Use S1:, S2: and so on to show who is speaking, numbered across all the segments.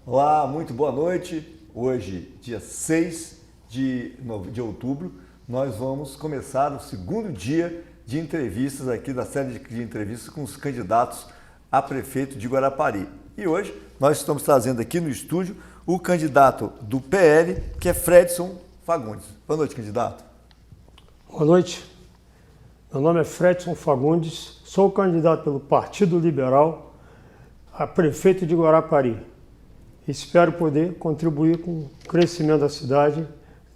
S1: Olá, muito boa noite. Hoje, dia 6 de outubro, nós vamos começar o segundo dia de entrevistas aqui da série de entrevistas com os candidatos a prefeito de Guarapari. E hoje nós estamos trazendo aqui no estúdio o candidato do PL, que é Fredson Fagundes. Boa noite, candidato.
S2: Boa noite. Meu nome é Fredson Fagundes, sou candidato pelo Partido Liberal a prefeito de Guarapari. Espero poder contribuir com o crescimento da cidade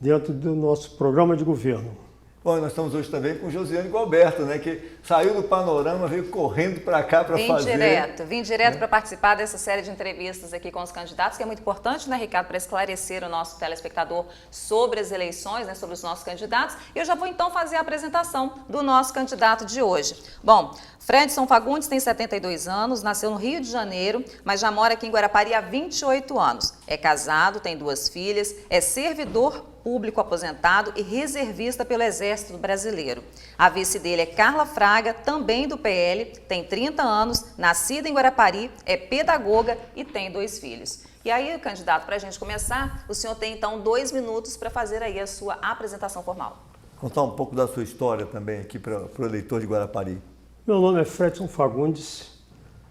S2: dentro do nosso programa de governo.
S1: Bom, nós estamos hoje também com Josiane Gualberto, né, que saiu do Panorama, veio correndo para cá para fazer...
S3: Vim direto para participar dessa série de entrevistas aqui com os candidatos, que é muito importante, né, Ricardo, para esclarecer o nosso telespectador sobre as eleições, né, sobre os nossos candidatos. E eu já vou então fazer a apresentação do nosso candidato de hoje. Bom, Fredson Fagundes tem 72 anos, nasceu no Rio de Janeiro, mas já mora aqui em Guarapari há 28 anos. É casado, tem 2 filhas, é servidor público aposentado e reservista pelo Exército Brasileiro. A vice dele é Carla Fraga, também do PL, tem 30 anos, nascida em Guarapari, é pedagoga e tem 2 filhos. E aí, candidato, para a gente começar, o senhor tem então 2 minutos para fazer aí a sua apresentação formal.
S1: Contar um pouco da sua história também aqui para o eleitor de Guarapari.
S2: Meu nome é Fredson Fagundes,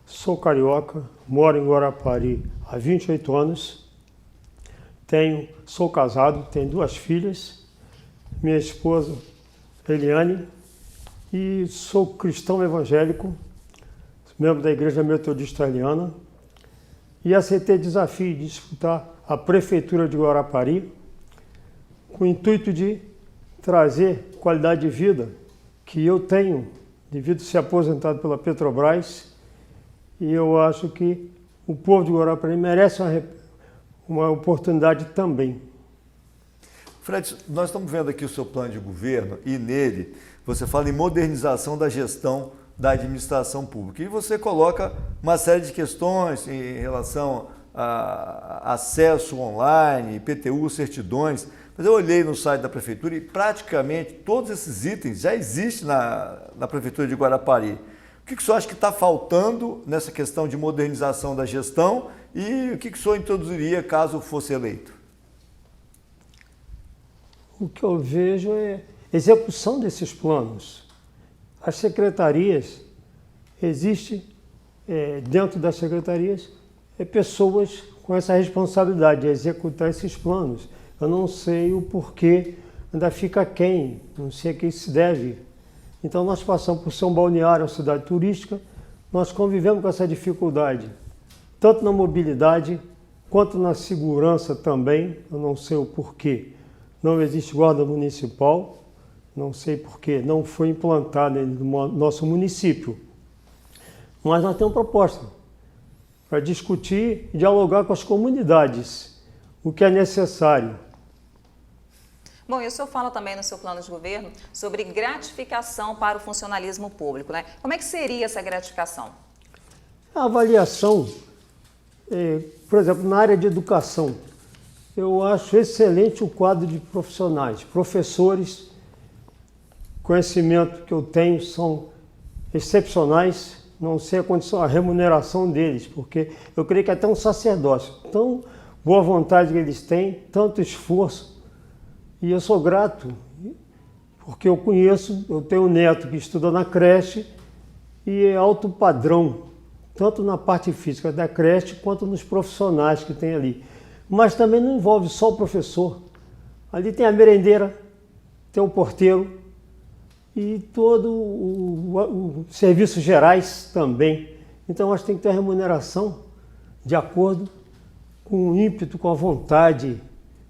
S2: sou carioca, moro em Guarapari há 28 anos. Sou casado, tenho 2 filhas, minha esposa Eliane, e sou cristão evangélico, membro da Igreja Metodista Eliana, e aceitei o desafio de disputar a Prefeitura de Guarapari com o intuito de trazer qualidade de vida que eu tenho devido a ser aposentado pela Petrobras, e eu acho que o povo de Guarapari merece uma oportunidade também.
S1: Fred, nós estamos vendo aqui o seu plano de governo e nele você fala em modernização da gestão da administração pública e você coloca uma série de questões em relação a acesso online, IPTU, certidões. Mas eu olhei no site da prefeitura e praticamente todos esses itens já existem na prefeitura de Guarapari. O que o senhor acha que está faltando nessa questão de modernização da gestão e o que o senhor introduziria caso fosse eleito?
S2: O que eu vejo é execução desses planos. As secretarias, dentro das secretarias, pessoas com essa responsabilidade de executar esses planos. Eu não sei o porquê, ainda fica aquém, não sei a quem se deve. Então nós passamos por ser um balneário, uma cidade turística, nós convivemos com essa dificuldade, tanto na mobilidade quanto na segurança também. Eu não sei o porquê. Não existe guarda municipal, não sei porquê, não foi implantado no nosso município. Mas nós temos proposta para discutir e dialogar com as comunidades, o que é necessário.
S3: Bom, e o senhor fala também no seu plano de governo sobre gratificação para o funcionalismo público, né? Como é que seria essa gratificação?
S2: A avaliação, por exemplo, na área de educação, eu acho excelente o quadro de profissionais, professores, conhecimento que eu tenho são excepcionais, não sei a remuneração deles, porque eu creio que até um sacerdócio, tão boa vontade que eles têm, tanto esforço. E eu sou grato, porque eu tenho um neto que estuda na creche e é alto padrão, tanto na parte física da creche quanto nos profissionais que tem ali. Mas também não envolve só o professor. Ali tem a merendeira, tem o porteiro e todo o serviços gerais também. Então acho que tem que ter a remuneração de acordo com o ímpeto, com a vontade,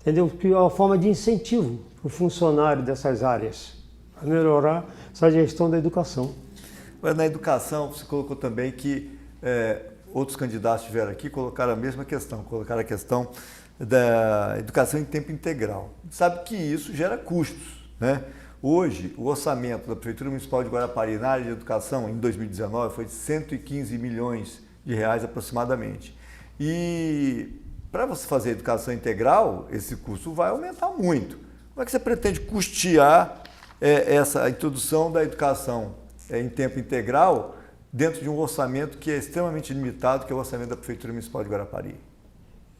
S2: entendeu? Que é uma forma de incentivo para o funcionário dessas áreas, para melhorar essa gestão da educação.
S1: Mas na educação, você colocou também que outros candidatos estiveram aqui, colocaram a mesma questão, colocaram a questão da educação em tempo integral. Sabe que isso gera custos, né? Hoje, o orçamento da Prefeitura Municipal de Guarapari na área de educação, em 2019, foi de 115 milhões de reais aproximadamente. E para você fazer educação integral, esse custo vai aumentar muito. Como é que você pretende custear essa introdução da educação em tempo integral dentro de um orçamento que é extremamente limitado, que é o orçamento da Prefeitura Municipal de Guarapari?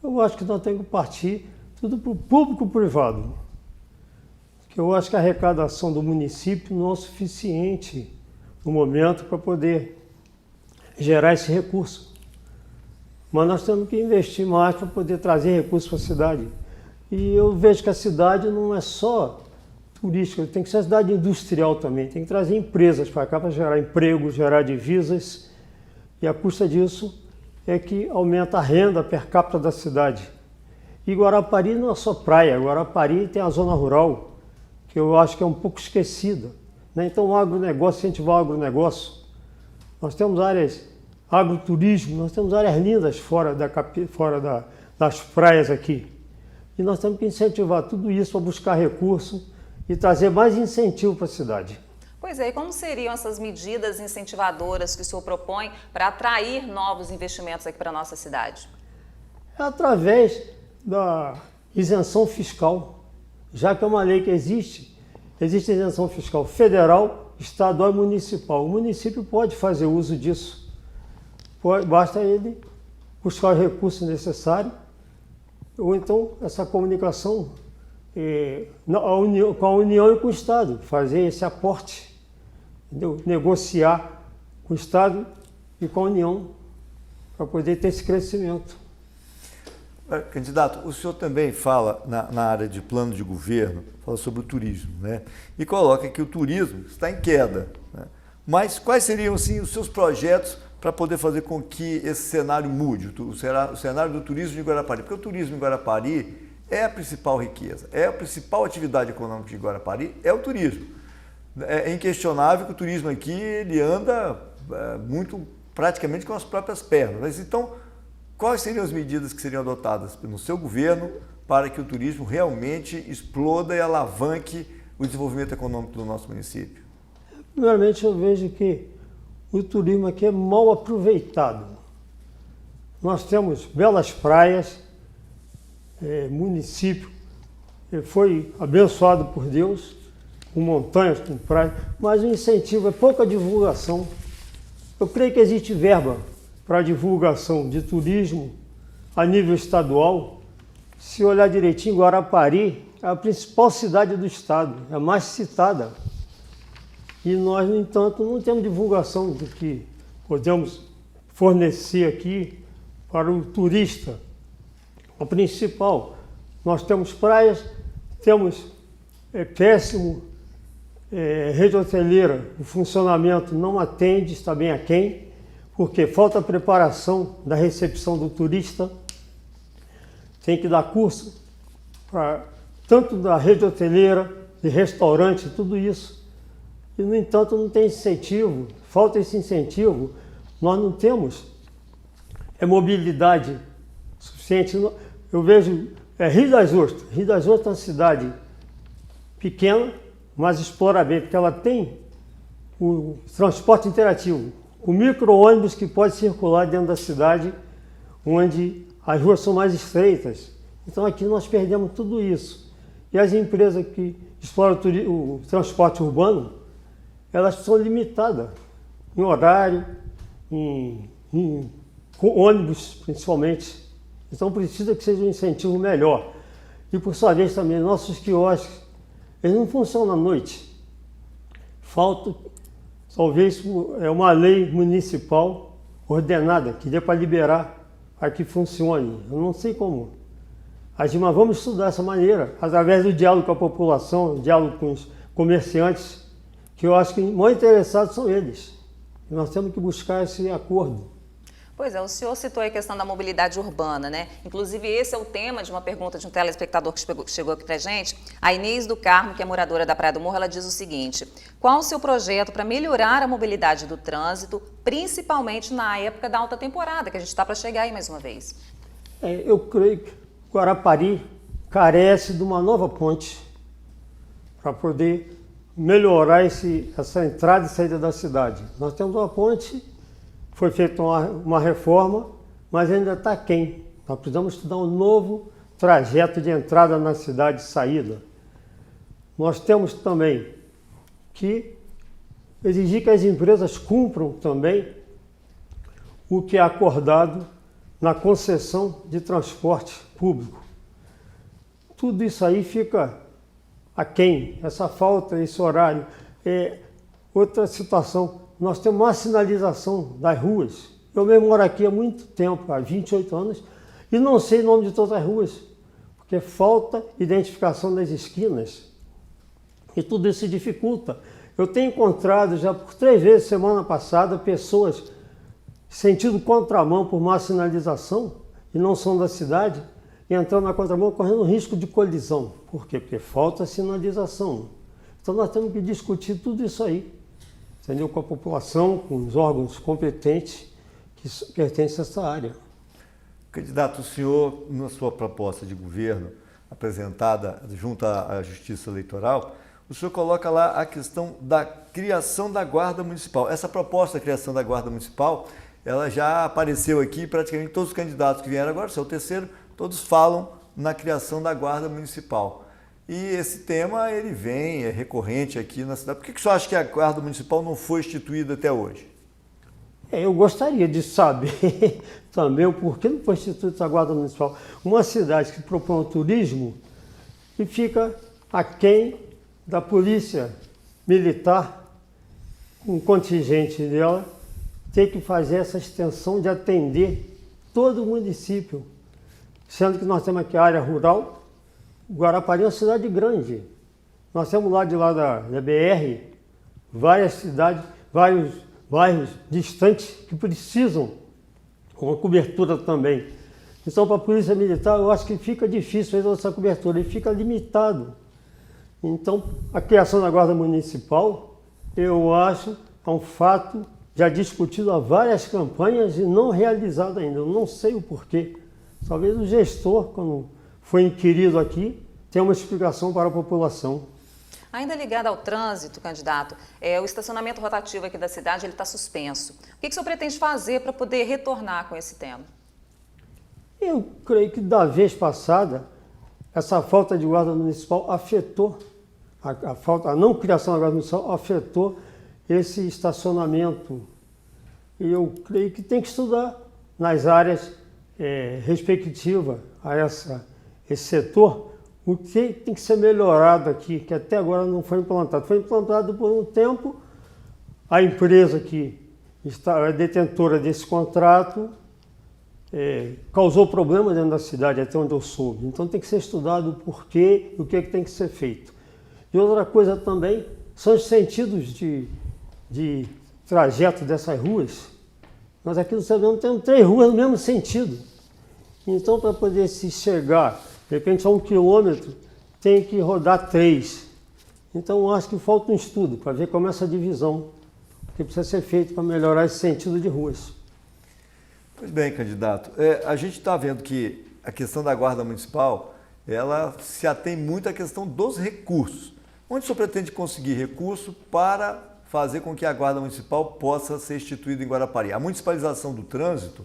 S2: Eu acho que nós temos que partir tudo para o público-privado. Porque eu acho que a arrecadação do município não é suficiente no momento para poder gerar esse recurso. Mas nós temos que investir mais para poder trazer recursos para a cidade. E eu vejo que a cidade não é só turística, tem que ser uma cidade industrial também, tem que trazer empresas para cá para gerar emprego, gerar divisas, e a custa disso é que aumenta a renda per capita da cidade. E Guarapari não é só praia, Guarapari tem a zona rural, que eu acho que é um pouco esquecida, né? Então o agronegócio, incentivar o agronegócio, nós temos áreas agroturismo, nós temos áreas lindas fora das praias aqui. E nós temos que incentivar tudo isso para buscar recursos e trazer mais incentivo para a cidade.
S3: Pois é, e como seriam essas medidas incentivadoras que o senhor propõe para atrair novos investimentos aqui para a nossa cidade?
S2: É através da isenção fiscal, já que é uma lei que existe isenção fiscal federal, estadual e municipal. O município pode fazer uso disso, basta ele buscar os recursos necessários, ou então essa comunicação com a União e com o Estado, fazer esse aporte, entendeu? Negociar com o Estado e com a União para poder ter esse crescimento.
S1: Candidato, o senhor também fala na área de plano de governo, fala sobre o turismo, né? E coloca que o turismo está em queda, né? Mas quais seriam, assim, os seus projetos para poder fazer com que esse cenário mude, o cenário do turismo de Guarapari? Porque o turismo em Guarapari é a principal riqueza, é a principal atividade econômica de Guarapari, é o turismo. É inquestionável que o turismo aqui ele anda muito praticamente com as próprias pernas. Mas então, quais seriam as medidas que seriam adotadas no seu governo para que o turismo realmente exploda e alavanque o desenvolvimento econômico do nosso município?
S2: Primeiramente, eu vejo que o turismo aqui é mal aproveitado. Nós temos belas praias, município foi abençoado por Deus, com montanhas, com praias, mas o incentivo é pouca divulgação. Eu creio que existe verba para divulgação de turismo a nível estadual. Se olhar direitinho, Guarapari é a principal cidade do estado, é a mais citada. E nós, no entanto, não temos divulgação do que podemos fornecer aqui para o turista. O principal, nós temos praias, temos péssimo rede hoteleira, o funcionamento não atende, está bem aquém, porque falta preparação da recepção do turista, tem que dar curso para tanto da rede hoteleira, de restaurante, tudo isso. E, no entanto, não tem incentivo, falta esse incentivo, nós não temos mobilidade suficiente. Eu vejo Rio das Ostras. Rio das Ostras é uma cidade pequena, mas explora bem, porque ela tem o transporte interativo, o micro-ônibus que pode circular dentro da cidade, onde as ruas são mais estreitas. Então aqui nós perdemos tudo isso. E as empresas que exploram o transporte urbano, elas são limitadas em horário, em ônibus principalmente. Então precisa que seja um incentivo melhor. E por sua vez também, nossos quiosques, eles não funcionam à noite. Falta, talvez, uma lei municipal ordenada, que dê para liberar para que funcione. Eu não sei como. Mas vamos estudar essa maneira, através do diálogo com a população, diálogo com os comerciantes, que eu acho que mais interessados são eles. E nós temos que buscar esse acordo.
S3: Pois é, o senhor citou a questão da mobilidade urbana, né? Inclusive, esse é o tema de uma pergunta de um telespectador que chegou aqui pra gente. A Inês do Carmo, que é moradora da Praia do Morro, ela diz o seguinte: qual o seu projeto para melhorar a mobilidade do trânsito, principalmente na época da alta temporada, que a gente está para chegar aí mais uma vez?
S2: Eu creio que Guarapari carece de uma nova ponte para poder melhorar essa entrada e saída da cidade. Nós temos uma ponte, foi feita uma reforma, mas ainda está aquém. Nós precisamos estudar um novo trajeto de entrada na cidade e saída. Nós temos também que exigir que as empresas cumpram também o que é acordado na concessão de transporte público. Tudo isso aí fica aquém, essa falta, esse horário. Outra situação, nós temos uma sinalização das ruas. Eu mesmo moro aqui há muito tempo, há 28 anos, e não sei o nome de todas as ruas, porque falta identificação das esquinas. E tudo isso dificulta. Eu tenho encontrado já por 3 vezes semana passada pessoas sentindo contramão por má sinalização e não são da cidade, e entrando na contramão correndo risco de colisão. Por quê? Porque falta sinalização. Então nós temos que discutir tudo isso aí, entendeu? Com a população, com os órgãos competentes que pertencem a essa área.
S1: Candidato, o senhor, na sua proposta de governo apresentada junto à Justiça Eleitoral, o senhor coloca lá a questão da criação da Guarda Municipal. Essa proposta da criação da Guarda Municipal, ela já apareceu aqui, praticamente todos os candidatos que vieram agora, o seu terceiro, todos falam na criação da Guarda Municipal. E esse tema, ele vem, é recorrente aqui na cidade. Por que o senhor acha que a Guarda Municipal não foi instituída até hoje?
S2: Eu gostaria de saber também o porquê não foi instituída a Guarda Municipal. Uma cidade que propõe o turismo e fica aquém da polícia militar, um contingente dela, ter que fazer essa extensão de atender todo o município. Sendo que nós temos aqui a área rural, Guarapari é uma cidade grande. Nós temos lá de lá da BR, várias cidades, vários bairros distantes que precisam uma cobertura também. Então, para a Polícia Militar, eu acho que fica difícil fazer essa cobertura, ele fica limitado. Então, a criação da Guarda Municipal, eu acho, é um fato já discutido há várias campanhas e não realizado ainda. Eu não sei o porquê. Talvez o gestor, quando foi inquirido aqui, tenha uma explicação para a população.
S3: Ainda ligado ao trânsito, candidato, o estacionamento rotativo aqui da cidade está suspenso. O que o senhor pretende fazer para poder retornar com esse tema?
S2: Eu creio que da vez passada, essa falta de guarda municipal afetou, a não criação da guarda municipal afetou esse estacionamento. E eu creio que tem que estudar nas áreas respectivas a esse setor, o que tem que ser melhorado aqui, que até agora não foi implantado. Foi implantado por um tempo, a empresa que é detentora desse contrato causou problema dentro da cidade, até onde eu soube. Então tem que ser estudado o porquê e o que tem que ser feito. E outra coisa também são os sentidos de trajeto dessas ruas. Nós aqui no Ceará temos 3 ruas no mesmo sentido. Então, para poder se chegar, de repente, a 1 quilômetro, tem que rodar 3. Então, eu acho que falta um estudo para ver como é essa divisão que precisa ser feito para melhorar esse sentido de ruas.
S1: Pois bem, candidato. A gente está vendo que a questão da Guarda Municipal, ela se atém muito à questão dos recursos. Onde o senhor pretende conseguir recurso para fazer com que a Guarda Municipal possa ser instituída em Guarapari? A municipalização do trânsito,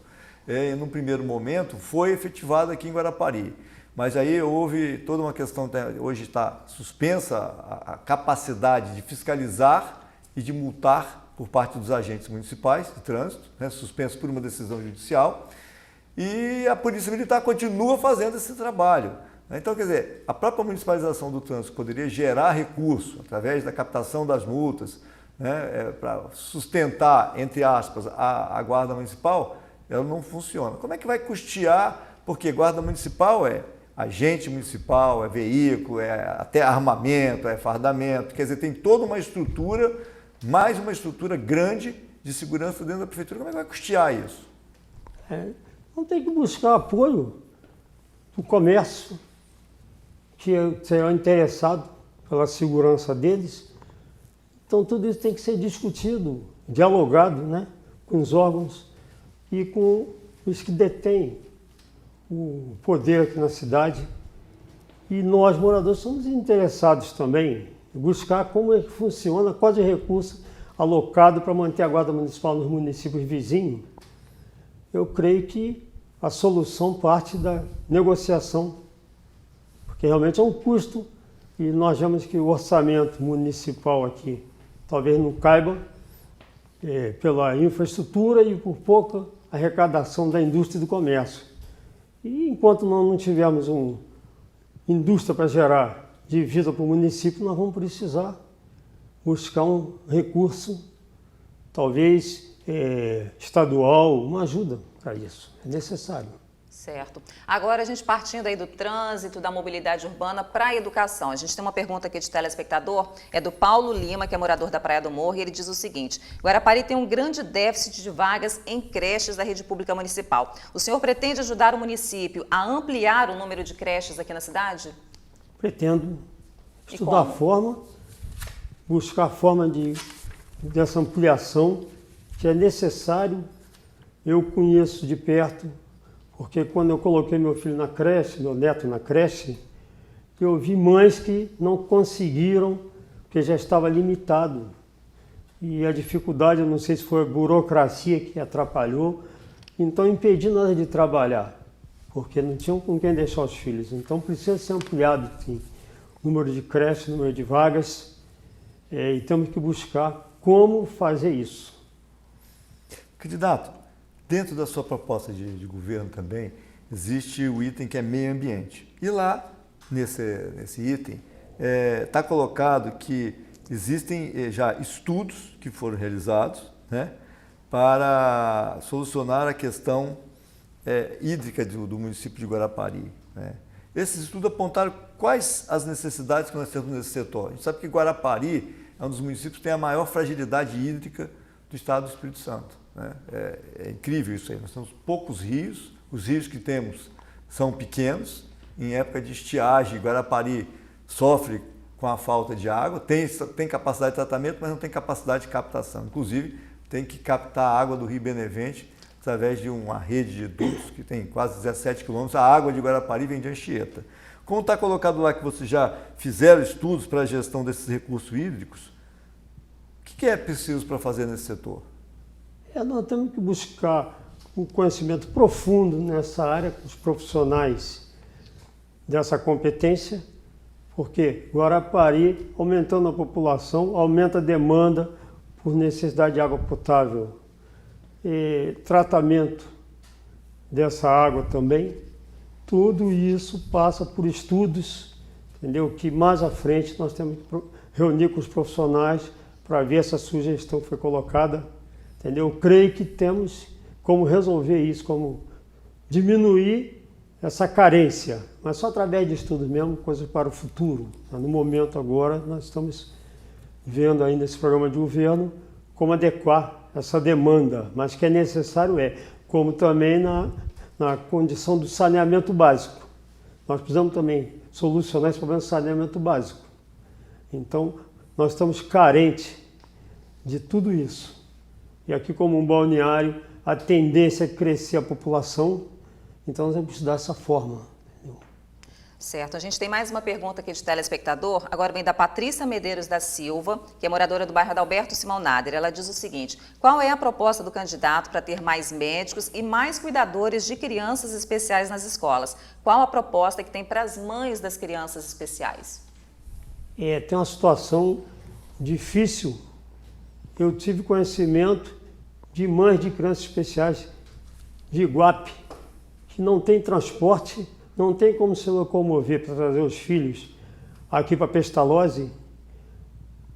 S1: num primeiro momento, foi efetivada aqui em Guarapari. Mas aí houve toda uma questão, hoje está suspensa a capacidade de fiscalizar e de multar por parte dos agentes municipais de trânsito, suspenso por uma decisão judicial, e a Polícia Militar continua fazendo esse trabalho. Então, quer dizer, a própria municipalização do trânsito poderia gerar recurso através da captação das multas, para sustentar, entre aspas, a Guarda Municipal, ela não funciona. Como é que vai custear? Porque Guarda Municipal é agente municipal, é veículo, é até armamento, é fardamento, quer dizer, tem toda uma estrutura, mais uma estrutura grande de segurança dentro da prefeitura. Como é que vai custear isso?
S2: Não tem que buscar apoio do comércio, que será interessado pela segurança deles. Então, tudo isso tem que ser discutido, dialogado, com os órgãos e com os que detêm o poder aqui na cidade. E nós, moradores, somos interessados também em buscar como é que funciona, quais os recursos alocados para manter a Guarda Municipal nos municípios vizinhos. Eu creio que a solução parte da negociação, porque realmente é um custo e nós vemos que o orçamento municipal aqui talvez não caiba pela infraestrutura e por pouca arrecadação da indústria e do comércio. E enquanto nós não tivermos uma indústria para gerar divisa para o município, nós vamos precisar buscar um recurso, talvez estadual, uma ajuda para isso. É necessário.
S3: Certo. Agora a gente partindo aí do trânsito, da mobilidade urbana para a educação. A gente tem uma pergunta aqui de telespectador, é do Paulo Lima, que é morador da Praia do Morro, e ele diz o seguinte: Guarapari tem um grande déficit de vagas em creches da rede pública municipal. O senhor pretende ajudar o município a ampliar o número de creches aqui na cidade?
S2: Pretendo estudar a forma, buscar a forma dessa ampliação que é necessário. Eu conheço de perto, porque quando eu coloquei meu filho na creche, meu neto na creche, eu vi mães que não conseguiram, porque já estava limitado. E a dificuldade, eu não sei se foi a burocracia que atrapalhou, então impedindo elas de trabalhar, porque não tinham com quem deixar os filhos. Então precisa ser ampliado, sim, o número de creches, o número de vagas, e temos que buscar como fazer isso.
S1: Candidato, dentro da sua proposta de governo também, existe o item que é meio ambiente. E lá, nesse item, está colocado que existem já estudos que foram realizados, né, para solucionar a questão hídrica do município de Guarapari, né. Esses estudos apontaram quais as necessidades que nós temos nesse setor. A gente sabe que Guarapari é um dos municípios que tem a maior fragilidade hídrica do estado do Espírito Santo, né? É incrível isso aí. Nós temos poucos rios, os rios que temos são pequenos. Em época de estiagem, Guarapari sofre com a falta de água, tem capacidade de tratamento, mas não tem capacidade de captação. Inclusive, tem que captar a água do Rio Benevente através de uma rede de dutos que tem quase 17 quilômetros. A água de Guarapari vem de Anchieta. Como está colocado lá que vocês já fizeram estudos para a gestão desses recursos hídricos, o que é preciso para fazer nesse setor?
S2: Nós temos que buscar um conhecimento profundo nessa área, com os profissionais dessa competência, porque Guarapari, aumentando a população, aumenta a demanda por necessidade de água potável, e tratamento dessa água também. Tudo isso passa por estudos, entendeu? Que mais à frente nós temos que reunir com os profissionais para ver essa sugestão que foi colocada, entendeu? Eu creio que temos como resolver isso, como diminuir essa carência, mas só através de estudos mesmo, coisas para o futuro. No momento agora, nós estamos vendo aí nesse programa de governo como adequar essa demanda, mas que é necessário como também na condição do saneamento básico. Nós precisamos também solucionar esse problema do saneamento básico. Então, nós estamos carentes de tudo isso. E aqui, como um balneário, a tendência é crescer a população, então nós temos que estudar essa forma.
S3: Certo. A gente tem mais uma pergunta aqui de telespectador, agora vem da Patrícia Medeiros da Silva, que é moradora do bairro Adalberto Simão Nader. Ela diz o seguinte: qual é a proposta do candidato para ter mais médicos e mais cuidadores de crianças especiais nas escolas? Qual a proposta que tem para as mães das crianças especiais?
S2: Tem uma situação difícil. Eu tive conhecimento de mães de crianças especiais de Iguape, que não tem transporte, não tem como se locomover para trazer os filhos aqui para Pestalozzi,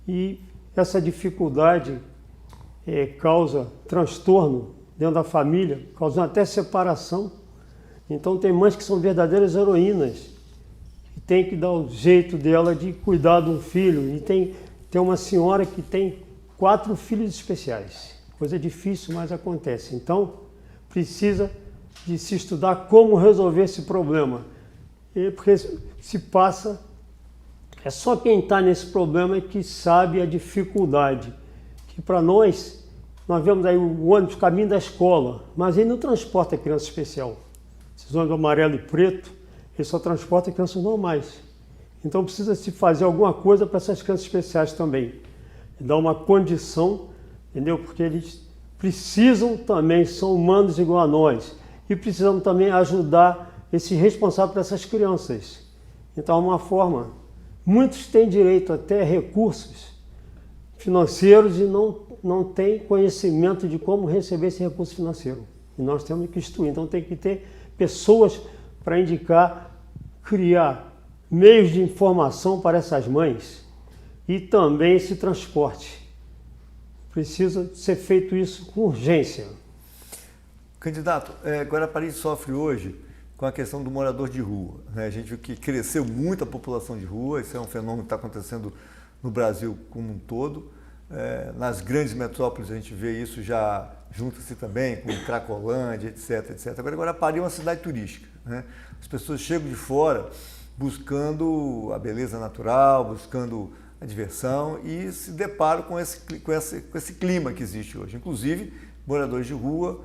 S2: e essa dificuldade causa transtorno dentro da família, causando até separação. Então tem mães que são verdadeiras heroínas, que tem que dar o jeito dela de cuidar de um filho, e tem uma senhora que tem 4 filhos especiais. Coisa difícil, mas acontece. Então precisa de se estudar como resolver esse problema. Porque se passa, é só quem está nesse problema que sabe a dificuldade. Que para nós vemos aí o ônibus caminho da escola, mas ele não transporta criança especial. Esses ônibus amarelo e preto, ele só transporta crianças normais. Então precisa se fazer alguma coisa para essas crianças especiais também. Dar uma condição, entendeu? Porque eles precisam também, são humanos igual a nós. E precisamos também ajudar esse responsável por essas crianças. Então, é uma forma. Muitos têm direito até a recursos financeiros e não têm conhecimento de como receber esse recurso financeiro. E nós temos que instruir. Então tem que ter pessoas para indicar, criar meios de informação para essas mães e também esse transporte. Precisa ser feito isso com urgência.
S1: Candidato, Guarapari sofre hoje com a questão do morador de rua, né? A gente viu que cresceu muito a população de rua, isso é um fenômeno que está acontecendo no Brasil como um todo. Nas grandes metrópoles a gente vê isso, já junta-se também com Cracolândia, etc, etc. Agora, Guarapari é uma cidade turística, né? As pessoas chegam de fora buscando a beleza natural, buscando a diversão e se deparam com esse clima que existe hoje. Inclusive, moradores de rua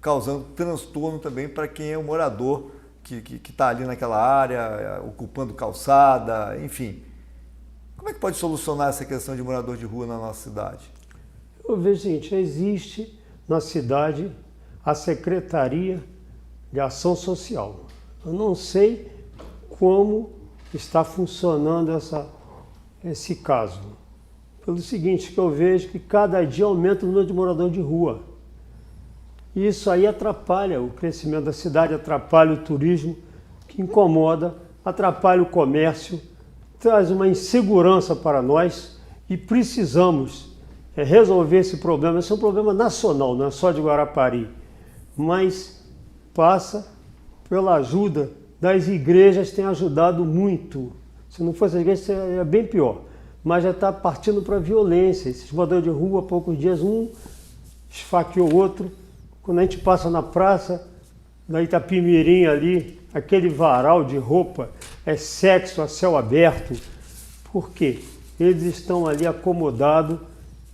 S1: causando transtorno também para quem é o morador que está ali naquela área, ocupando calçada, enfim. Como é que pode solucionar essa questão de morador de rua na nossa cidade?
S2: Eu vejo o seguinte, existe na cidade a Secretaria de Ação Social. Eu não sei como está funcionando esse caso. Pelo seguinte, que eu vejo que cada dia aumenta o número de morador de rua. E isso aí atrapalha o crescimento da cidade, atrapalha o turismo, que incomoda, atrapalha o comércio, traz uma insegurança para nós e precisamos resolver esse problema. Esse é um problema nacional, não é só de Guarapari, mas passa pela ajuda das igrejas, tem ajudado muito. Se não fosse as igrejas, seria bem pior. Mas já está partindo para a violência. Esses moradores de rua, há poucos dias, um esfaqueou o outro. Quando a gente passa na praça, na Itapimirim ali, aquele varal de roupa é sexo a céu aberto. Por quê? Eles estão ali acomodados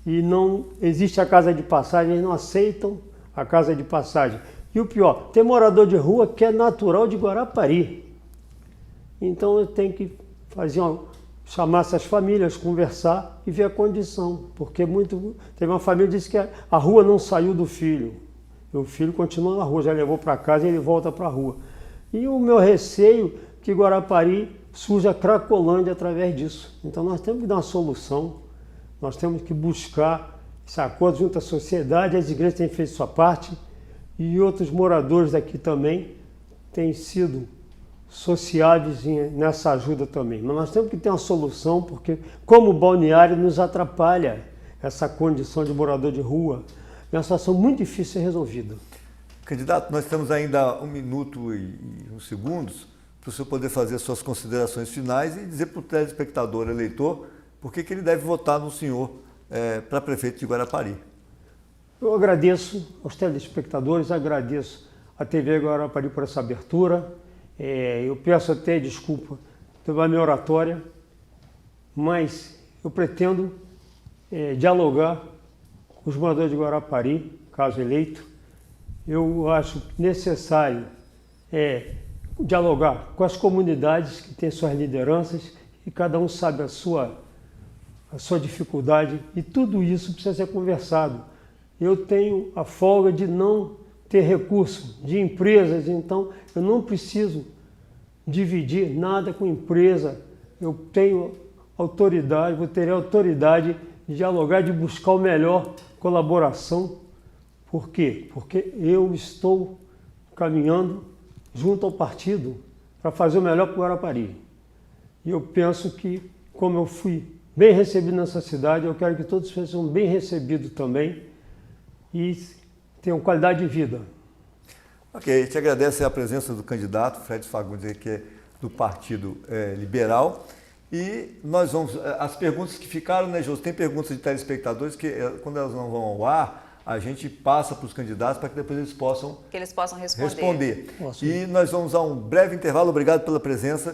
S2: e não existe a casa de passagem, eles não aceitam a casa de passagem. E o pior, tem morador de rua que é natural de Guarapari. Então eu tenho que chamar essas famílias, conversar e ver a condição. Porque teve uma família que disse que a rua não saiu do filho. E o filho continua na rua, já levou para casa e ele volta para a rua. E o meu receio é que Guarapari surja Cracolândia através disso. Então nós temos que dar uma solução, nós temos que buscar esse acordo junto à sociedade, as igrejas têm feito sua parte e outros moradores daqui também têm sido sociáveis nessa ajuda também. Mas nós temos que ter uma solução, porque como o balneário nos atrapalha essa condição de morador de rua, é uma situação muito difícil de ser resolvida.
S1: Candidato, nós temos ainda 1 minuto e uns segundos para o senhor poder fazer suas considerações finais e dizer para o telespectador, eleitor, por que ele deve votar no senhor para prefeito de Guarapari.
S2: Eu agradeço aos telespectadores, agradeço a TV Guarapari por essa abertura. Eu peço até desculpa pela minha oratória, mas eu pretendo dialogar com os moradores de Guarapari, caso eleito. Eu acho necessário dialogar com as comunidades que têm suas lideranças e cada um sabe a sua dificuldade e tudo isso precisa ser conversado. Eu tenho a folga de não ter recurso de empresas, então eu não preciso dividir nada com empresa. Eu tenho autoridade, vou ter a autoridade de dialogar, de buscar o melhor colaboração. Por quê? Porque eu estou caminhando junto ao partido para fazer o melhor para o Guarapari. E eu penso que, como eu fui bem recebido nessa cidade, eu quero que todos sejam bem recebidos também e tenham qualidade de vida.
S1: Ok, te agradeço a presença do candidato Fred Fagundes, que é do Partido Liberal. E nós vamos, as perguntas que ficaram, né, Jô? Tem perguntas de telespectadores que, quando elas não vão ao ar, a gente passa para os candidatos para que depois eles possam
S3: responder.
S1: E nós vamos a um breve intervalo. Obrigado pela presença.